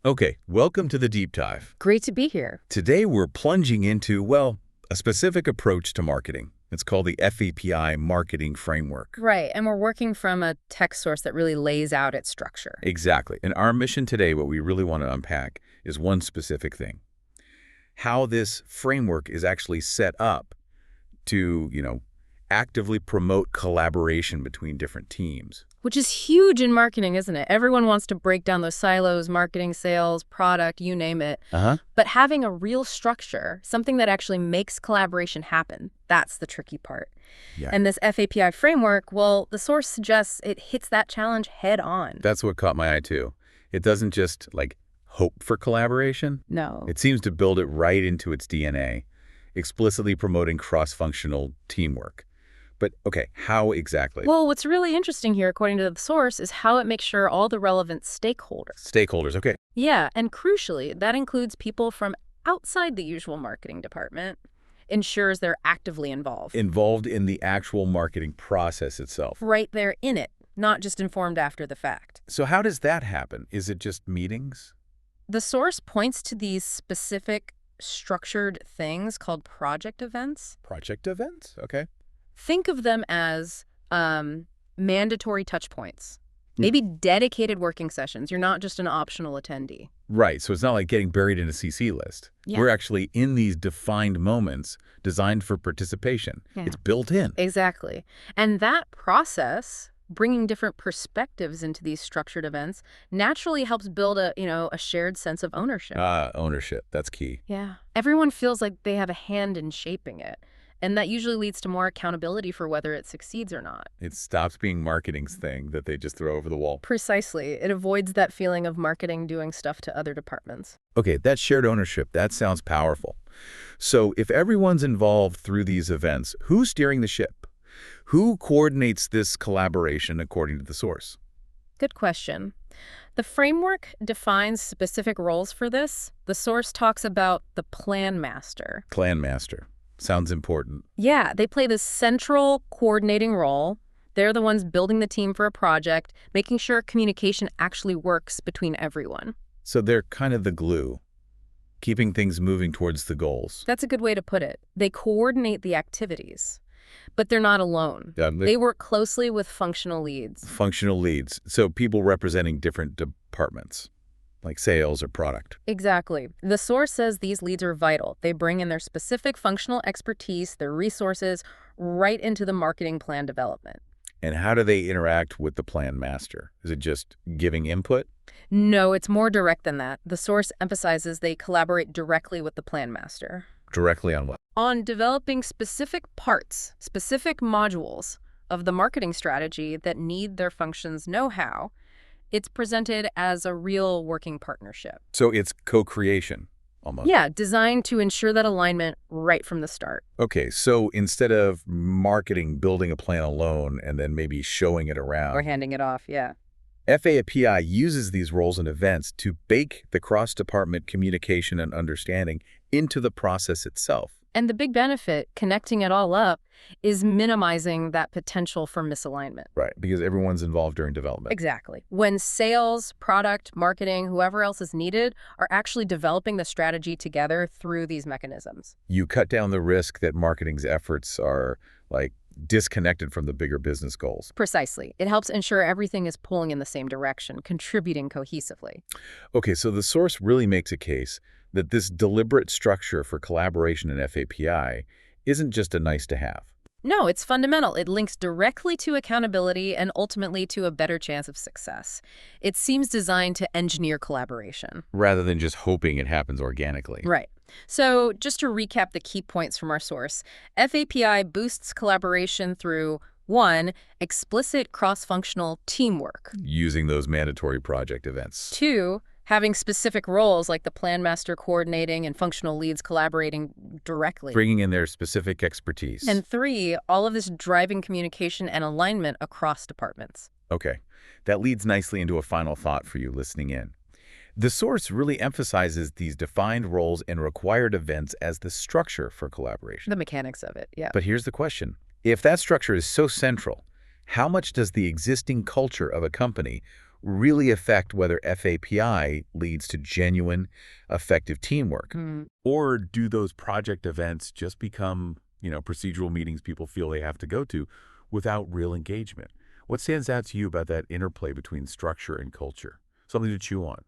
Okay, welcome to the deep dive. Great to be here. Today we're plunging into, well, a specific approach to marketing. It's called the FAPI Marketing Framework. Right, and we're working from a text source that really lays out its structure. Exactly. And our mission today, what we really want to unpack, is one specific thing. How this framework is actually set up to, actively promote collaboration between different teams. Which is huge in marketing, isn't it? Everyone wants to break down those silos, marketing, sales, product, you name it. But having a real structure, something that actually makes collaboration happen, that's the tricky part. Yeah. And this FAPI framework, well, the source suggests it hits that challenge head on. That's what caught my eye, too. It doesn't just, hope for collaboration. No. It seems to build it right into its DNA, explicitly promoting cross-functional teamwork. But, okay, how exactly? Well, what's really interesting here, according to the source, is how it makes sure all the relevant stakeholders. Stakeholders, okay. Yeah, and crucially, that includes people from outside the usual marketing department, ensures they're actively involved. Involved in the actual marketing process itself. Right there in it, not just informed after the fact. So how does that happen? Is it just meetings? The source points to these specific structured things called project events. Project events? Okay. Think of them as mandatory touch points, maybe dedicated working sessions. You're not just an optional attendee. Right, so it's not like getting buried in a CC list. Yeah. We're actually in these defined moments designed for participation. Yeah. It's built in. Exactly. And that process, bringing different perspectives into these structured events, naturally helps build a shared sense of ownership. Ownership, that's key. Yeah. Everyone feels like they have a hand in shaping it. And that usually leads to more accountability for whether it succeeds or not. It stops being marketing's thing that they just throw over the wall. Precisely. It avoids that feeling of marketing doing stuff to other departments. Okay, that shared ownership, that sounds powerful. So if everyone's involved through these events, who's steering the ship? Who coordinates this collaboration according to the source? Good question. The framework defines specific roles for this. The source talks about the plan master. Plan master. Sounds important. Yeah, they play this central coordinating role. They're the ones building the team for a project, making sure communication actually works between everyone. So they're kind of the glue, keeping things moving towards the goals. That's a good way to put it. They coordinate the activities, but they're not alone. They work closely with functional leads. Functional leads, so people representing different departments, like sales or product. Exactly. The source says these leads are vital. They bring in their specific functional expertise, their resources, right into the marketing plan development. And how do they interact with the plan master? Is it just giving input? No, it's more direct than that. The source emphasizes they collaborate directly with the plan master. Directly on what? On developing specific parts, specific modules of the marketing strategy that need their function's know-how. It's presented as a real working partnership. So it's co-creation, almost. Yeah, designed to ensure that alignment right from the start. Okay, so instead of marketing building a plan alone and then maybe showing it around. Or handing it off, yeah. FAPI uses these roles and events to bake the cross-department communication and understanding into the process itself. And the big benefit, connecting it all up, is minimizing that potential for misalignment. Right, because everyone's involved during development. Exactly. When sales, product, marketing, whoever else is needed, are actually developing the strategy together through these mechanisms. You cut down the risk that marketing's efforts are, disconnected from the bigger business goals. Precisely. It helps ensure everything is pulling in the same direction, contributing cohesively. Okay, so the source really makes a case that this deliberate structure for collaboration in FAPI isn't just a nice to have. No, it's fundamental. It links directly to accountability and ultimately to a better chance of success. It seems designed to engineer collaboration. Rather than just hoping it happens organically. Right. So just to recap the key points from our source, FAPI boosts collaboration through 1. Explicit cross-functional teamwork. Using those mandatory project events. 2. Having specific roles like the plan master coordinating and functional leads collaborating directly. Bringing in their specific expertise. And 3, all of this driving communication and alignment across departments. Okay, that leads nicely into a final thought for you listening in. The source really emphasizes these defined roles and required events as the structure for collaboration. The mechanics of it, yeah. But here's the question. If that structure is so central, how much does the existing culture of a company really affect whether FAPI leads to genuine, effective teamwork. Or do those project events just become, procedural meetings people feel they have to go to without real engagement? What stands out to you about that interplay between structure and culture? Something to chew on.